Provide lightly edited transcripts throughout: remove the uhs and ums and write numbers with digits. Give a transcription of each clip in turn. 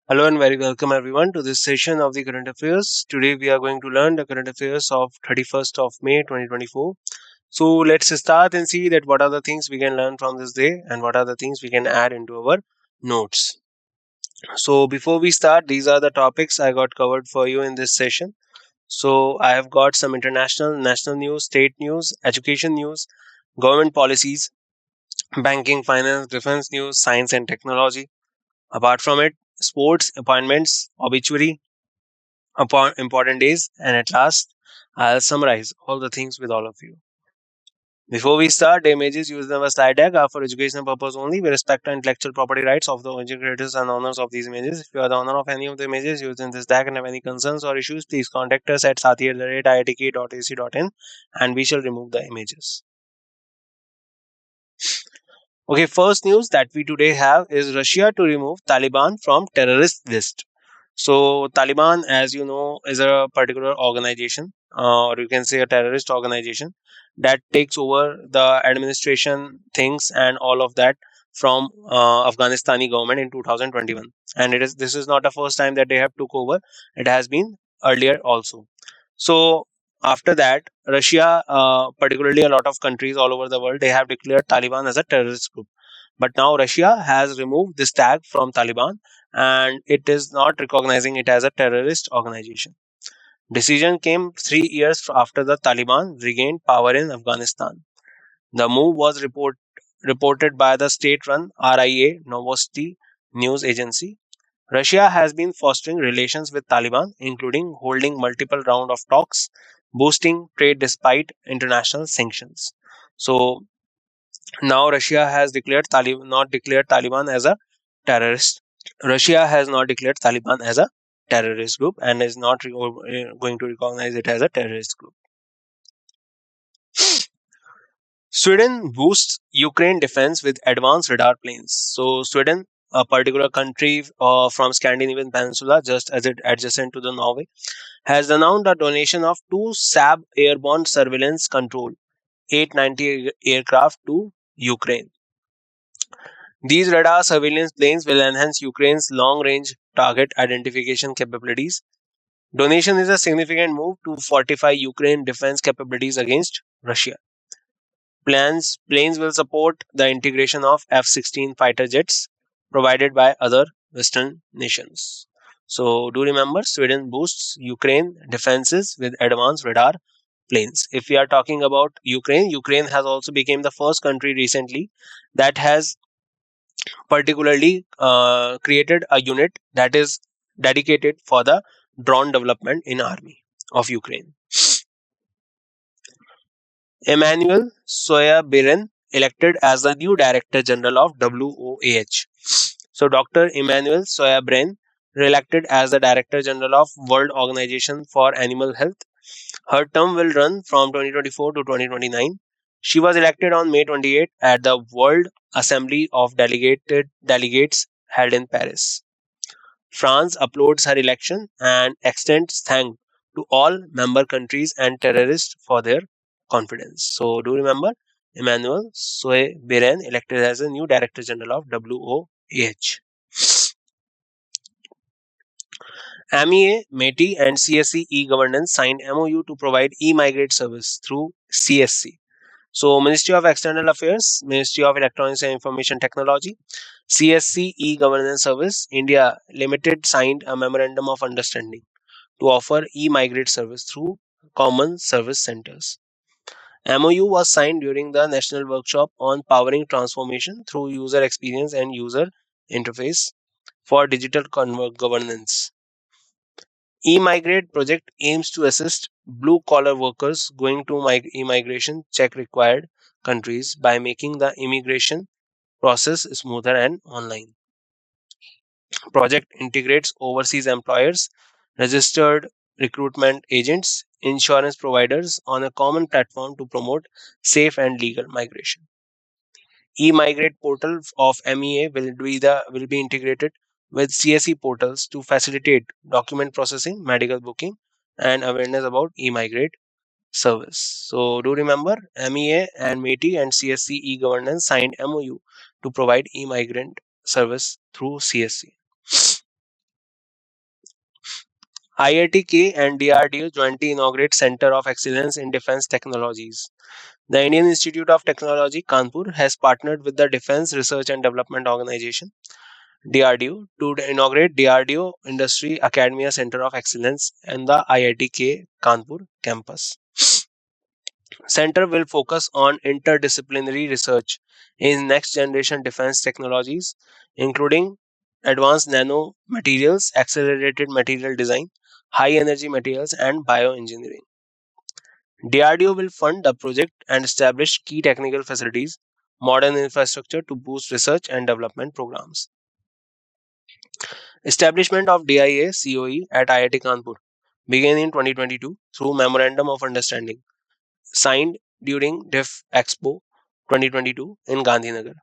Hello and very welcome everyone to this session of the current affairs. Today we are going to learn the current affairs of 31st of May 2024. So let's start and see that what are the things we can learn from this day and what are the things we can add into our notes. So before we start, these are the topics I got covered for you in this session. So I have got some international, national news, state news, education news, government policies, banking, finance, defense news, science and technology. Apart from it, sports, appointments, obituary, upon important days, and at last, I'll summarize all the things with all of you. Before we start, the images used in our slide deck are for educational purpose only. We respect the intellectual property rights of the original creators and owners of these images. If you are the owner of any of the images used in this deck and have any concerns or issues, please contact us at sathi@iitk.ac.in and we shall remove the images. Okay, first news that we today have is Russia to remove Taliban from terrorist list. So Taliban, as you know, is a particular organization, or you can say a terrorist organization that takes over the administration things and all of that from Afghanistani government in 2021. And this is not the first time that they have took over. It has been earlier also. So after that, Russia, particularly a lot of countries all over the world, they have declared Taliban as a terrorist group. But now Russia has removed this tag from Taliban and it is not recognizing it as a terrorist organization. Decision came 3 years after the Taliban regained power in Afghanistan. The move was reported by the state-run RIA Novosti news agency. Russia has been fostering relations with Taliban, including holding multiple rounds of talks, boosting trade despite international sanctions. So now Russia has not declared Taliban as a terrorist. Russia has not declared Taliban as a terrorist group and is not going to recognize it as a terrorist group. Sweden boosts Ukraine defense with advanced radar planes. So Sweden, a particular country from Scandinavian Peninsula, just as it adjacent to the Norway, has announced a donation of two SAB airborne surveillance control 890 aircraft to Ukraine. These radar surveillance planes will enhance Ukraine's long-range target identification capabilities. Donation is a significant move to fortify Ukraine defense capabilities against Russia. Planes will support the integration of F-16 fighter jets provided by other Western nations. So do remember, Sweden boosts Ukraine defenses with advanced radar planes. If we are talking about Ukraine, Ukraine has also become the first country recently that has particularly created a unit that is dedicated for the drone development in army of Ukraine. Emmanuel Soya-Biren elected as the new Director General of WOAH. So Dr. Emmanuel Soya-Biren re-elected as the Director General of World Organization for Animal Health. Her term will run from 2024 to 2029. She was elected on May 28 at the World Assembly of Delegates held in Paris. France applauds her election and extends thanks to all member countries and terrorists for their confidence. So do remember, Emmanuel Soe Biren elected as a new Director General of WOAH. MEA, METI and CSC e-governance signed MOU to provide e-migrate service through CSC. So Ministry of External Affairs, Ministry of Electronics and Information Technology, CSC e-governance service, India Limited signed a memorandum of understanding to offer e-migrate service through common service centers. MOU was signed during the national workshop on powering transformation through user experience and user interface for digital governance. E-migrate project aims to assist blue-collar workers going to immigration check required countries by making the immigration process smoother and online. Project integrates overseas employers, registered recruitment agents, insurance providers on a common platform to promote safe and legal migration. E-migrate portal of MEA will be integrated with CSE portals to facilitate document processing, medical booking, and awareness about e-migrate service. So do remember, MEA and METI and CSC e-governance signed MOU to provide e-migrant service through CSC. IIT-K and DRDO jointly inaugurate Center of Excellence in Defense Technologies. The Indian Institute of Technology, Kanpur, has partnered with the Defense Research and Development Organization (DRDO) to inaugurate DRDO Industry Academia Center of Excellence in the IIT-K Kanpur campus. Center will focus on interdisciplinary research in next generation defense technologies, including advanced nanomaterials, accelerated material design, high energy materials, and bioengineering. DRDO will fund the project and establish key technical facilities, modern infrastructure to boost research and development programs. Establishment of DIA COE at IIT Kanpur began in 2022 through Memorandum of Understanding signed during DEF Expo 2022 in Gandhinagar.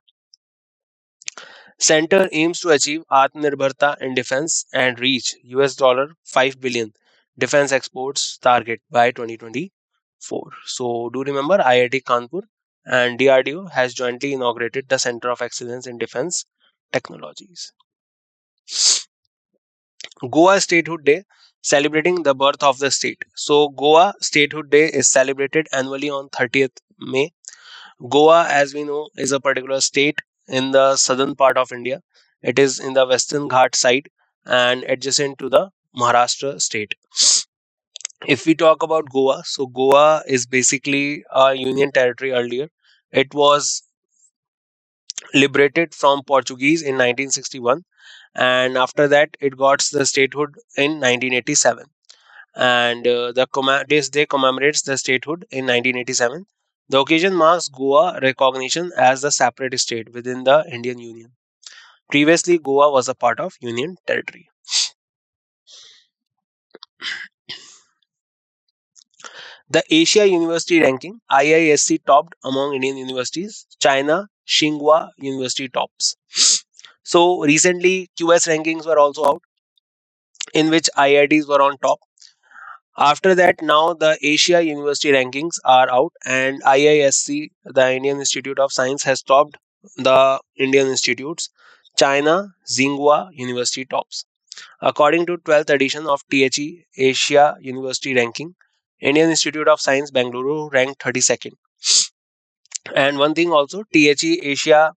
Center aims to achieve Atmanirbharta in defense and reach $5 billion defense exports target by 2024. So do remember IIT Kanpur and DRDO has jointly inaugurated the Center of Excellence in Defense Technologies. Goa Statehood Day celebrating the birth of the state. So Goa Statehood Day is celebrated annually on 30th May. Goa, as we know, is a particular state in the southern part of India. It is in the Western Ghat side and adjacent to the Maharashtra state. If we talk about Goa, so Goa is basically a union territory earlier. It was liberated from Portuguese in 1961, and after that, it got the statehood in 1987. And this day commemorates the statehood in 1987. The occasion marks Goa recognition as a separate state within the Indian Union. Previously, Goa was a part of Union territory. The Asia University ranking, IISc topped among Indian universities. China, Tsinghua University tops. So recently, QS rankings were also out, in which IITs were on top. After that, now the Asia University rankings are out, and IISc, the Indian Institute of Science, has topped the Indian institutes. China, Tsinghua University tops. According to 12th edition of THE Asia University ranking, Indian Institute of Science Bangalore ranked 32nd. And one thing also, THE Asia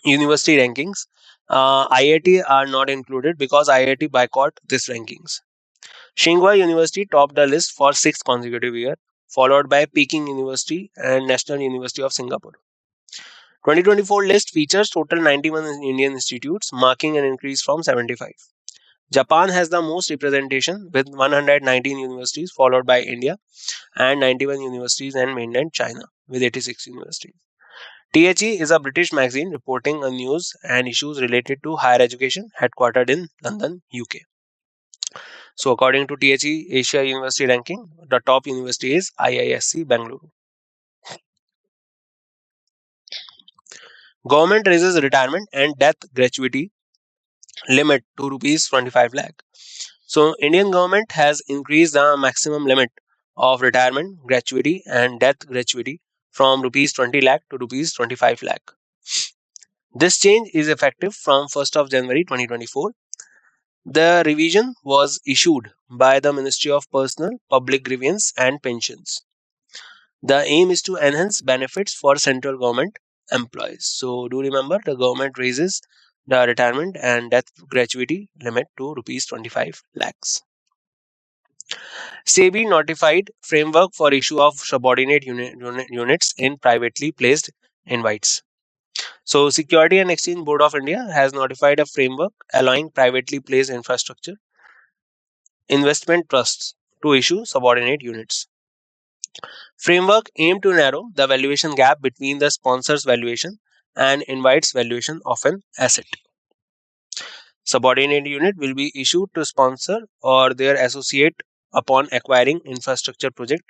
University rankings, IIT are not included because IIT boycott this rankings. Tsinghua University topped the list for 6th consecutive year, followed by Peking University and National University of Singapore. 2024 list features total 91 Indian institutes, marking an increase from 75. Japan has the most representation with 119 universities, followed by India and 91 universities and mainland China with 86 universities. THE is a British magazine reporting on news and issues related to higher education, headquartered in London, UK. So according to THE Asia University ranking, the top university is IISc Bangalore. Government raises retirement and death gratuity limit to rupees 25 lakh. So Indian government has increased the maximum limit of retirement gratuity and death gratuity from rupees 20 lakh to rupees 25 lakh. This change is effective from 1st of January 2024. The revision was issued by the Ministry of Personal, Public Grievance and Pensions. The aim is to enhance benefits for central government employees. So do remember, the government raises the retirement and death gratuity limit to rupees 25 lakhs. SEBI notified framework for issue of subordinate units in privately placed invites. So Security and Exchange Board of India has notified a framework allowing privately placed infrastructure investment trusts to issue subordinate units. Framework aimed to narrow the valuation gap between the sponsor's valuation and invites valuation of an asset. Subordinate unit will be issued to sponsor or their associate upon acquiring infrastructure project,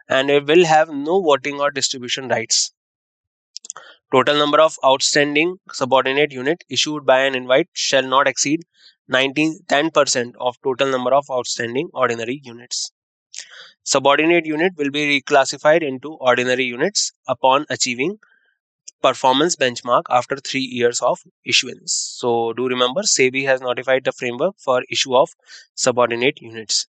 and it will have no voting or distribution rights. Total number of outstanding subordinate unit issued by an invite shall not exceed 10% of total number of outstanding ordinary units. Subordinate unit will be reclassified into ordinary units upon achieving performance benchmark after 3 years of issuance. So, do remember SEBI has notified the framework for issue of subordinate units.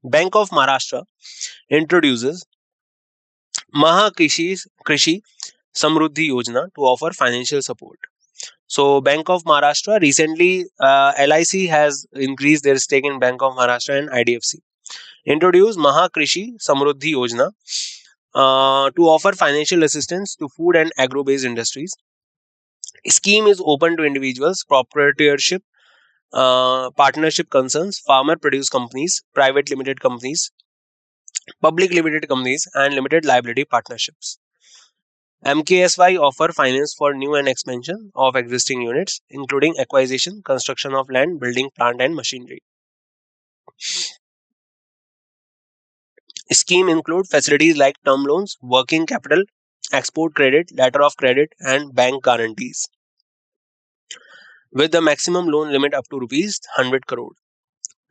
Bank of Maharashtra introduces Krishi Samruddhi Yojana to offer financial support. So, Bank of Maharashtra recently, LIC has increased their stake in Bank of Maharashtra and IDFC. Introduced Krishi Samruddhi Yojana to offer financial assistance to food and agro-based industries. Scheme is open to individuals, proprietorship, partnership concerns, farmer produce companies, private limited companies, public limited companies, and limited liability partnerships. MKSY offer finance for new and expansion of existing units, including acquisition, construction of land, building plant and machinery. Scheme include facilities like term loans, working capital, export credit, letter of credit, and bank guarantees, with the maximum loan limit up to rupees 100 crore.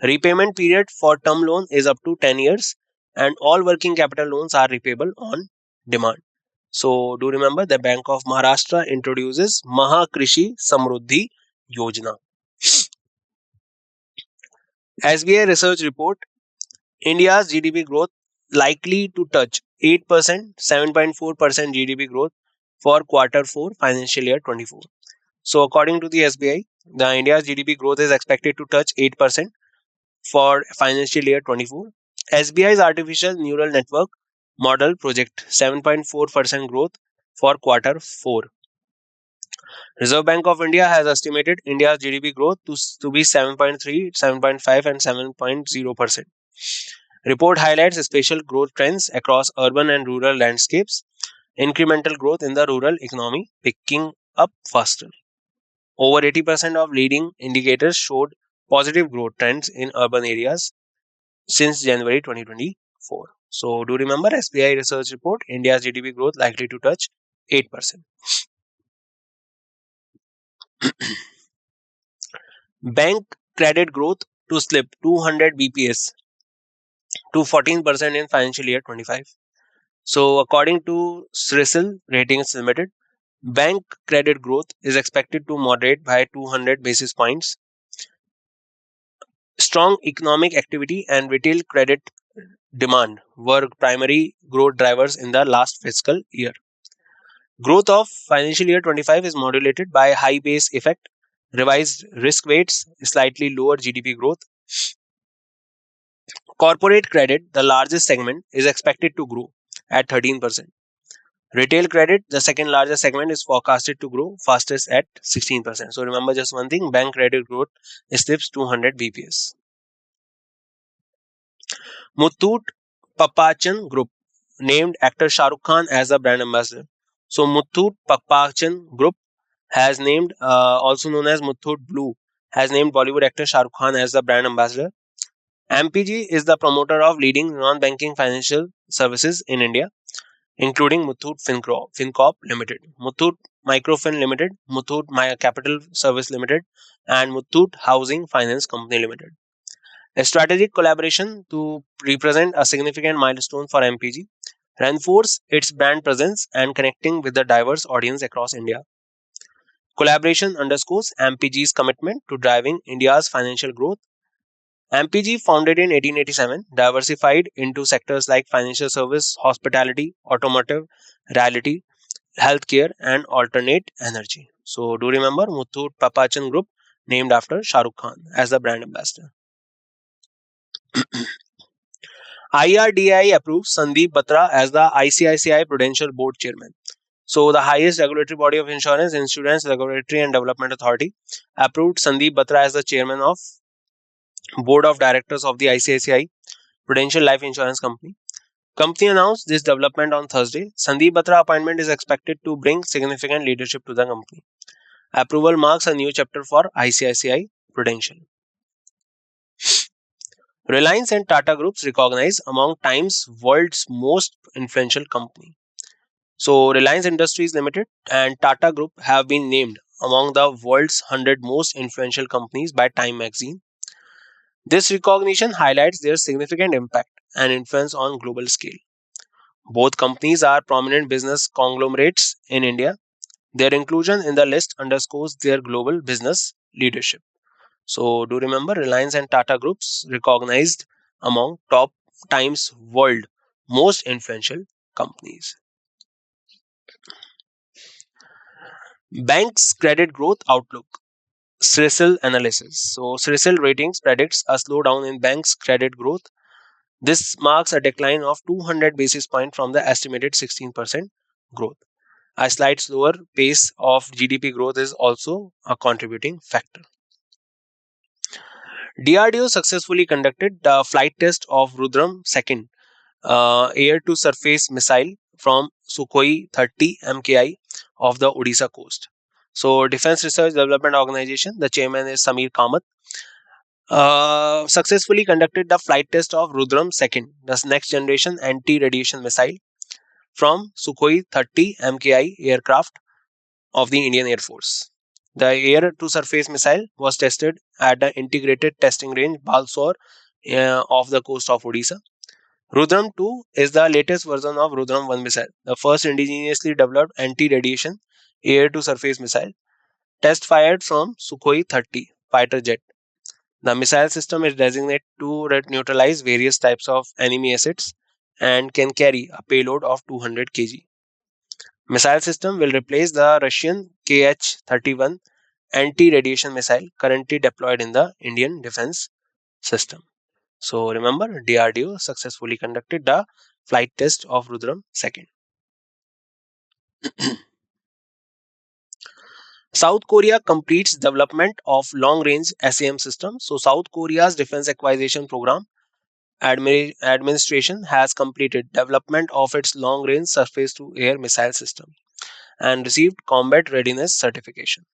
Repayment period for term loan is up to 10 years, and all working capital loans are repayable on demand. So, do remember the Bank of Maharashtra introduces Krishi Samruddhi Yojana. SBI research report India's GDP growth likely to touch 8%, 7.4% GDP growth for quarter 4 financial year 24. So, according to the SBI, the India's GDP growth is expected to touch 8% for financial year 24. SBI's artificial neural network model project 7.4% growth for quarter 4. Reserve Bank of India has estimated India's GDP growth to be 7.3, 7.5 and 7.0%. Report highlights special growth trends across urban and rural landscapes, incremental growth in the rural economy picking up faster. Over 80% of leading indicators showed positive growth trends in urban areas since January 2024. So, do remember SBI research report India's GDP growth likely to touch 8%. Bank credit growth to slip 200 BPS to 14% in financial year 25. So, according to CRISIL Ratings Limited, bank credit growth is expected to moderate by 200 basis points. Strong economic activity and retail credit demand were primary growth drivers in the last fiscal year. Growth of financial year 25 is modulated by high base effect, revised risk weights, slightly lower GDP growth. Corporate credit, the largest segment, is expected to grow at 13%. Retail credit, the second largest segment, is forecasted to grow fastest at 16%. So remember just one thing, bank credit growth slips 200 BPS. Muthoot Papachan Group named actor Shah Rukh Khan as the brand ambassador. So Muthoot Papachan Group has named, also known as Muthoot Blue, has named Bollywood actor Shah Rukh Khan as the brand ambassador. MPG is the promoter of leading non-banking financial services in India, including Muthoot FinCorp Limited, Muthoot Microfin Limited, Muthoot Capital Service Limited, and Muthoot Housing Finance Company Limited. A strategic collaboration to represent a significant milestone for MPG, reinforce its brand presence and connecting with the diverse audience across India. Collaboration underscores MPG's commitment to driving India's financial growth. MPG, founded in 1887, diversified into sectors like financial service, hospitality, automotive, realty, healthcare, and alternate energy. So, do remember Muthoot Papachan Group, named after Shah Rukh Khan as the brand ambassador. IRDAI approves Sandeep Batra as the ICICI Prudential Board Chairman. So, the highest regulatory body of insurance, Insurance Regulatory and Development Authority, approved Sandeep Batra as the chairman of Board of Directors of the ICICI Prudential Life Insurance Company. Company announced this development on Thursday. Sandeep Batra appointment is expected to bring significant leadership to the company. Approval marks a new chapter for ICICI Prudential. Reliance and Tata Groups recognized among Time's world's most influential company. So, Reliance Industries Limited and Tata Group have been named among the world's 100 most influential companies by Time magazine. This recognition highlights their significant impact and influence on global scale. Both companies are prominent business conglomerates in India. Their inclusion in the list underscores their global business leadership. So, do remember Reliance and Tata Groups recognized among top Times World most influential companies. Banks credit growth outlook. CRISIL analysis. So, CRISIL ratings predicts a slowdown in banks' credit growth. This marks a decline of 200 basis points from the estimated 16% growth. A slight slower pace of GDP growth is also a contributing factor. DRDO successfully conducted the flight test of Rudram 2nd air to surface missile from Sukhoi 30 MKI of the Odisha coast. So, Defense Research Development Organization, the chairman is Samir Kamath, successfully conducted the flight test of Rudram 2nd, the next generation anti radiation missile from Sukhoi 30 MKI aircraft of the Indian Air Force. The air to surface missile was tested at the integrated testing range Balsor off the coast of Odisha. Rudram 2 is the latest version of Rudram 1 missile, the first indigenously developed anti radiation air to surface missile, test fired from Sukhoi 30 fighter jet. The missile system is designed to neutralize various types of enemy assets and can carry a payload of 200 kg. Missile system will replace the Russian Kh-31 anti-radiation missile currently deployed in the Indian defense system. So remember, DRDO successfully conducted the flight test of Rudram 2nd. South Korea completes development of long-range SAM system. So South Korea's defense acquisition program administration has completed development of its long-range surface-to-air missile system and received combat readiness certification.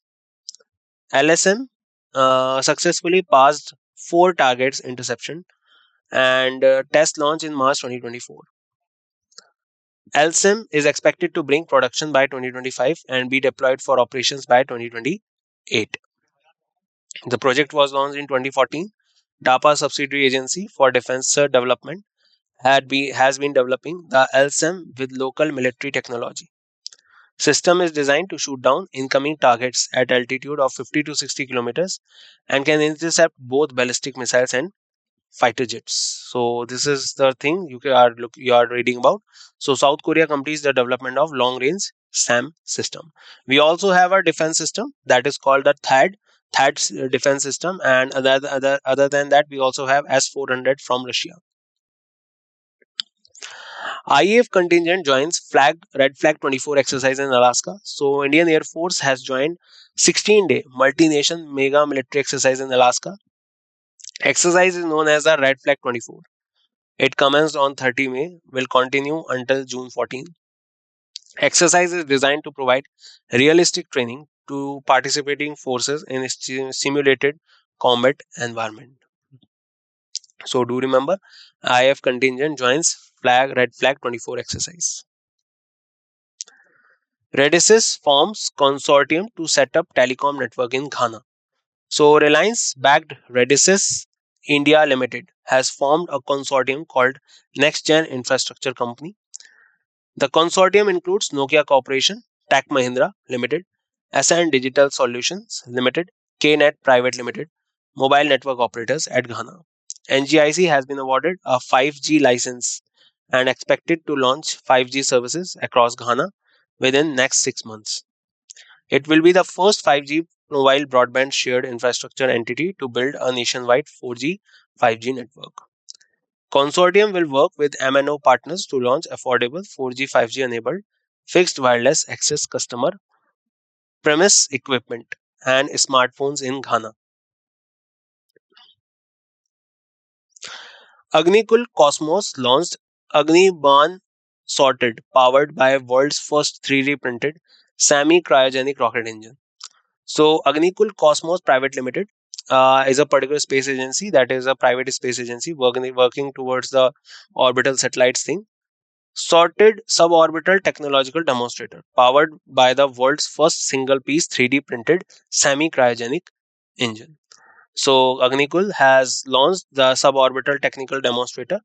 LSM successfully passed 4 targets interception and test launch in March 2024. LSIM is expected to bring production by 2025 and be deployed for operations by 2028. The project was launched in 2014. DAPA subsidiary agency for defense development has been developing the LSIM with local military technology. System is designed to shoot down incoming targets at altitude of 50 to 60 kilometers and can intercept both ballistic missiles and fighter jets. So this is the thing you are reading about. So South Korea completes the development of long range SAM system. We also have a defense system that is called the THAAD defense system, and other than that, we also have S-400 from Russia. IAF contingent joins Red Flag 24 exercise in Alaska. So Indian Air Force has joined 16-day multi-nation mega military exercise in Alaska. Exercise is known as the Red Flag 24. It commenced on 30 May, will continue until June 14. Exercise is designed to provide realistic training to participating forces in a simulated combat environment. So do remember, IAF contingent joins Red Flag 24 exercise. Redisys forms consortium to set up telecom network in Ghana. So Reliance backed Redisys India Limited has formed a consortium called Next Gen Infrastructure Company. The consortium includes Nokia Corporation, Tech Mahindra Limited, SN Digital Solutions Limited, KNet Private Limited, mobile network operators at Ghana. NGIC has been awarded a 5G license and expected to launch 5G services across Ghana within next 6 months. It will be the first 5G mobile broadband shared infrastructure entity to build a nationwide 4G 5G network. Consortium will work with MNO partners to launch affordable 4G 5G enabled fixed wireless access customer premise equipment and smartphones in Ghana. Agnikul Cosmos launched Agniban Sorted, powered by world's first 3D printed semi-cryogenic rocket engine. So Agnikul Cosmos Private Limited is a particular space agency that is a private space agency working towards the orbital satellites thing. Sorted suborbital technological demonstrator powered by the world's first single piece 3D printed semi-cryogenic engine. So Agnikul has launched the suborbital technical demonstrator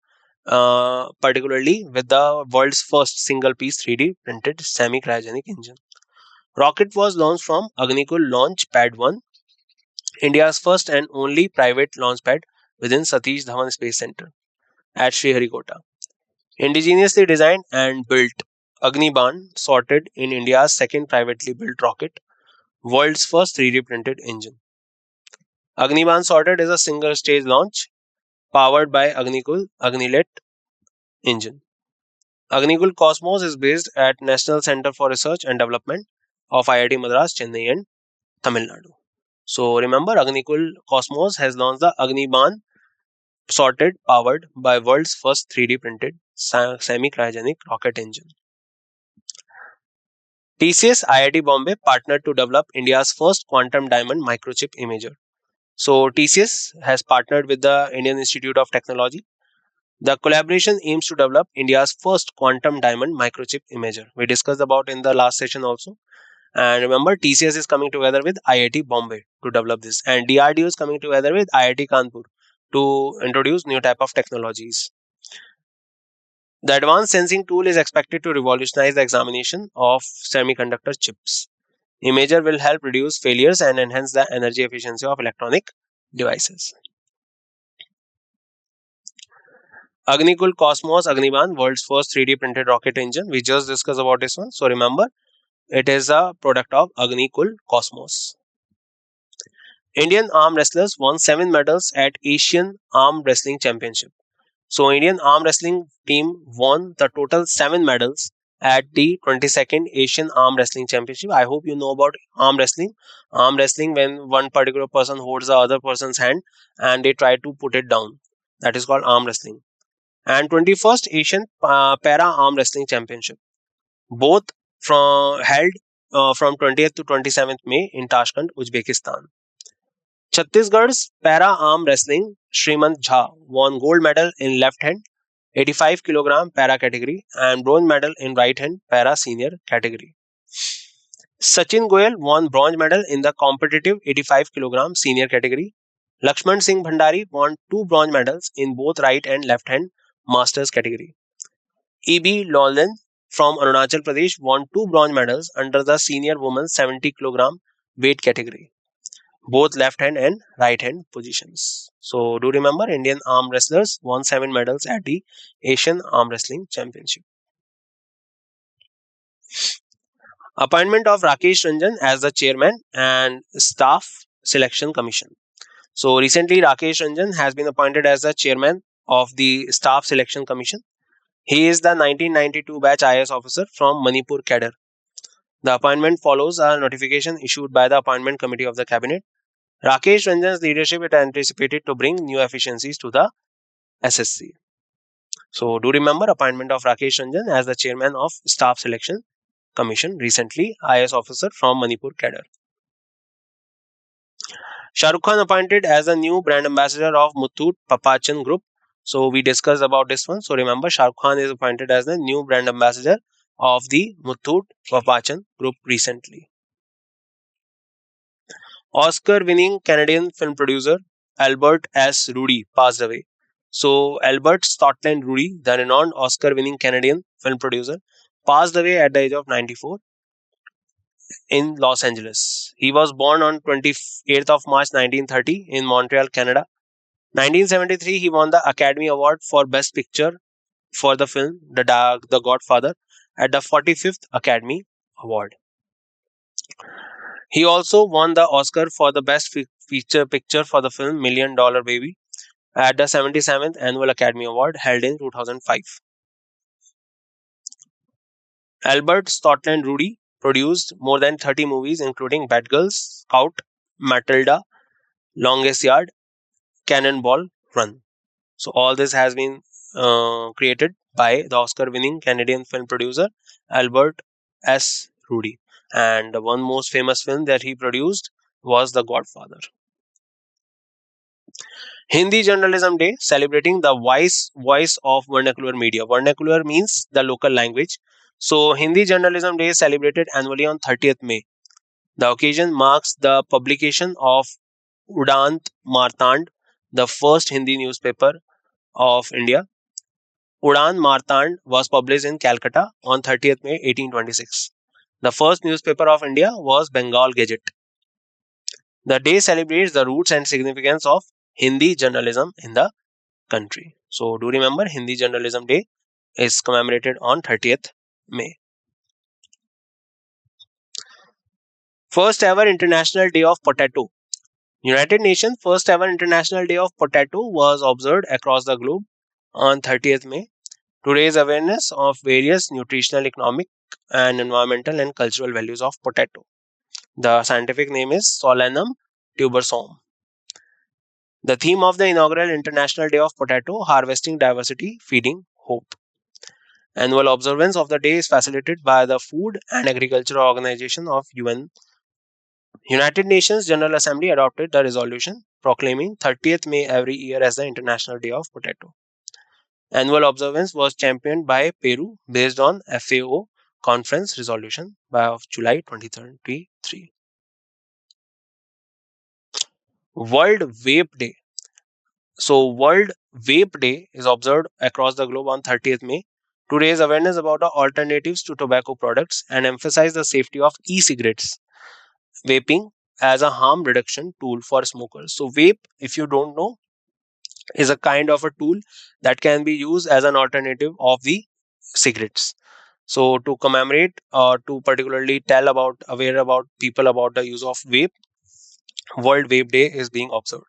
particularly with the world's first single-piece 3D printed semi-cryogenic engine. Rocket was launched from Agnikul Launch Pad 1, India's first and only private launch pad within Satish Dhawan Space Center at Sriharikota. Indigenously designed and built, Agniban sorted in India's second privately built rocket, world's first 3D printed engine. Agniban sorted is a single stage launch powered by Agnikul Agnilet engine. Agnikul Cosmos is based at National Center for Research and Development of IIT Madras, Chennai, and Tamil Nadu. So remember, Agnikul Cosmos has launched the Agniban sorted powered by world's first 3D printed semi-cryogenic rocket engine. TCS IIT Bombay partnered to develop India's first quantum diamond microchip imager. So TCS has partnered with the Indian Institute of Technology. The collaboration aims to develop India's first quantum diamond microchip imager. We discussed about in the last session also. And remember, TCS is coming together with IIT Bombay to develop this, and DRDO is coming together with IIT Kanpur to introduce new type of technologies. The advanced sensing tool is expected to revolutionize the examination of semiconductor chips. Imager will help reduce failures and enhance the energy efficiency of electronic devices. Agnikul Cosmos Agniban, world's first 3D printed rocket engine. We just discussed about this one. So remember, it is a product of Agnikul Cosmos. Indian arm wrestlers won 7 medals at Asian Arm Wrestling Championship. So Indian arm wrestling team won the total 7 medals at the 22nd Asian Arm Wrestling Championship. I hope you know about arm wrestling. Arm wrestling, when one particular person holds the other person's hand and they try to put it down. That is called arm wrestling. And 21st Asian Para Arm Wrestling Championship. Both held from 20th to 27th May in Tashkent, Uzbekistan. Chhattisgarh's Para Arm Wrestling Srimant Jha won gold medal in left hand 85 kg para category and bronze medal in right hand para senior category. Sachin Goyal won bronze medal in the competitive 85 kg senior category. Lakshman Singh Bhandari won 2 bronze medals in both right and left hand masters category. E.B. Lawlen from Arunachal Pradesh won 2 bronze medals under the senior women's 70 kg weight category, both left hand and right hand positions. So do remember, Indian arm wrestlers won 7 medals at the Asian Arm Wrestling Championship. Appointment of Rakesh Ranjan as the chairman and staff selection commission. So recently Rakesh Ranjan has been appointed as the chairman of the staff selection commission. He is the 1992 batch IAS officer from Manipur cadre. The appointment follows a notification issued by the appointment committee of the cabinet. Rakesh Ranjan's leadership is anticipated to bring new efficiencies to the SSC. So do remember, appointment of Rakesh Ranjan as the chairman of staff selection commission, recently IAS officer from Manipur cadre. Shah Rukh Khan appointed as the new brand ambassador of Muthoot Papachan Group. So we discussed about this one. So remember, Shah Rukh Khan is appointed as the new brand ambassador of the Muthoot Papachan Group recently. Oscar-winning Canadian film producer Albert S. Rudy passed away. So Albert Stotland Rudy, the renowned Oscar-winning Canadian film producer, passed away at the age of 94 in Los Angeles. He was born on 28th of March 1930 in Montreal, Canada. 1973, he won the Academy Award for Best Picture for the film The Godfather at the 45th Academy Award. He also won the Oscar for the Best Feature Picture for the film $1 Million Baby at the 77th Annual Academy Award held in 2005. Albert Stotland Rudy produced more than 30 movies including Bad Girls, Scout, Matilda, Longest Yard, Cannonball Run. So all this has been created by the Oscar-winning Canadian film producer Albert S. Rudy. And the one most famous film that he produced was The Godfather. Hindi Journalism Day, celebrating the voice of vernacular media. Vernacular means the local language. So Hindi Journalism Day is celebrated annually on 30th May. The occasion marks the publication of Udant Martand, the first Hindi newspaper of India. Udan Martand was published in Calcutta on 30th May 1826. The first newspaper of India was Bengal Gazette. The day celebrates the roots and significance of Hindi journalism in the country. So, do remember Hindi Journalism Day is commemorated on 30th May. First ever International Day of Potato. United Nations first ever International Day of Potato was observed across the globe on 30th May to raise awareness of various nutritional, economic, and environmental and cultural values of potato. The scientific name is Solanum tubersome. The theme of the inaugural International Day of Potato, Harvesting Diversity, Feeding Hope. Annual observance of the day is facilitated by the Food and Agriculture Organization of United Nations General Assembly adopted the resolution proclaiming 30th May every year as the International Day of Potato. Annual observance was championed by Peru based on FAO conference resolution of July 2023. World Vape Day. So, World Vape Day is observed across the globe on 30th May to raise awareness about the alternatives to tobacco products and emphasize the safety of e-cigarettes. Vaping as a harm reduction tool for smokers. So, vape, if you don't know, is a kind of a tool that can be used as an alternative of the cigarettes. So, to commemorate or to particularly tell about, aware about people about the use of vape, World Vape Day is being observed.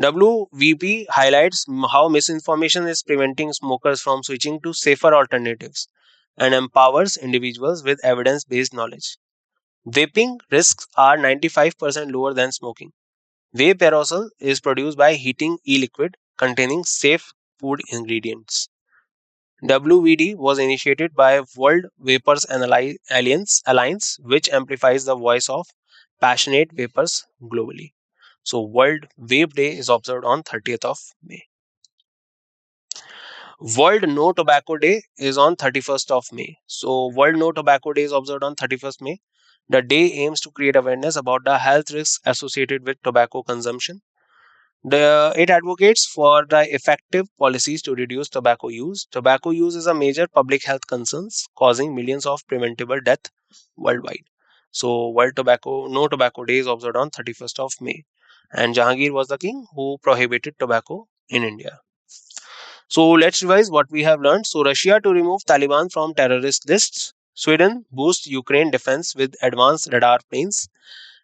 WVP highlights how misinformation is preventing smokers from switching to safer alternatives and empowers individuals with evidence based knowledge. Vaping risks are 95% lower than smoking. Vape aerosol is produced by heating e-liquid containing safe food ingredients. WVD was initiated by World Vapors Alliance, which amplifies the voice of passionate vapors globally. So, World Vape Day is observed on 30th of May. World No Tobacco Day is on 31st of May. So, World No Tobacco Day is observed on 31st May. The day aims to create awareness about the health risks associated with tobacco consumption. It advocates for the effective policies to reduce tobacco use. Tobacco use is a major public health concern, causing millions of preventable deaths worldwide. So, World Tobacco No Tobacco Day is observed on 31st of May. And Jahangir was the king who prohibited tobacco in India. So, let's revise what we have learned. So, Russia to remove Taliban from terrorist lists. Sweden boosts Ukraine defense with advanced radar planes.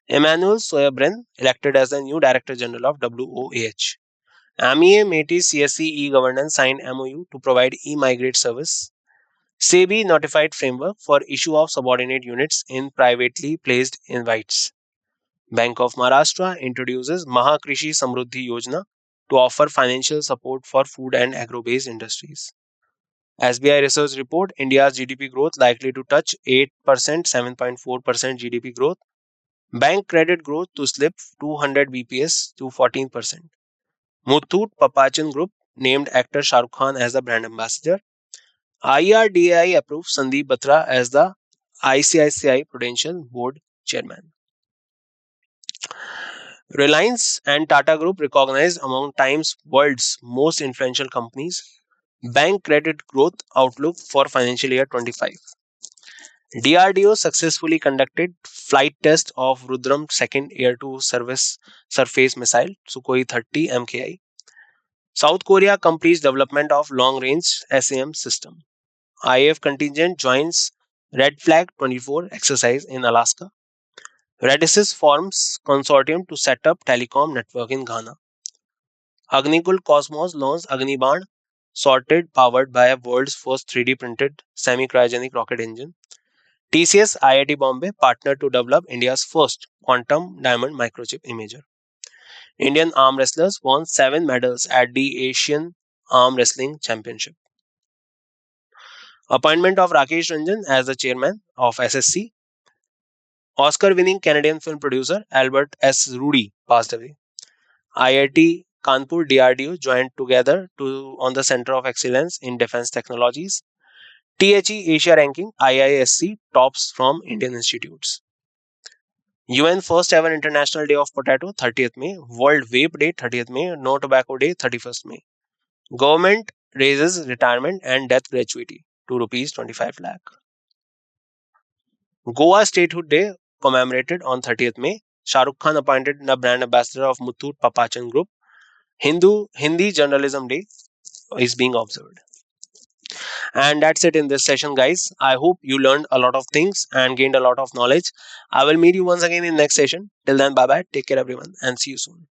Emmanuel Soyabren elected as the new Director General of WOAH. AMIA Métis CSC e-governance signed MOU to provide e-migrate service. SEBI notified framework for issue of subordinate units in privately placed invites. Bank of Maharashtra introduces Mahakrishi Samruddhi Yojana to offer financial support for food and agro-based industries. SBI research report India's GDP growth likely to touch 8%, 7.4% GDP growth. Bank credit growth to slip 200 BPS to 14%. Muthoot Papachan Group named actor Shah Rukh Khan as the brand ambassador. IRDAI approved Sandeep Batra as the ICICI Prudential Board Chairman. Reliance and Tata Group recognized among Time's world's most influential companies. Bank credit growth outlook for financial year 25. DRDO successfully conducted flight test of Rudram second air-to-service surface missile Sukhoi 30 MKI. South Korea completes development of long-range SAM system. IAF contingent joins Red Flag 24 exercise in Alaska. Radisys forms consortium to set up telecom network in Ghana. Agnikul Cosmos launches Agniban sorted powered by a world's first 3D printed semi-cryogenic rocket engine. TCS IIT Bombay partnered to develop India's first quantum diamond microchip imager. Indian arm wrestlers won 7 medals at the Asian Arm Wrestling Championship. Appointment of Rakesh Ranjan as the chairman of SSC. Oscar-winning Canadian film producer Albert S. Rudy passed away. IIT Kanpur DRDO joined together on the Center of Excellence in Defense Technologies. THE Asia ranking IISc tops from Indian institutes. UN first ever International Day of Potato 30th May. World Vape Day 30th May. No Tobacco Day 31st May. Government raises retirement and death gratuity to rupees 25 lakh. Goa Statehood Day commemorated on 30th May. Shah Rukh Khan appointed the brand ambassador of Muthoot Papachan Group. Hindi Journalism Day is being observed. And that's it in this session, guys. I hope you learned a lot of things and gained a lot of knowledge. I will meet you once again in next session. Till then, bye bye. Take care, everyone, and see you soon.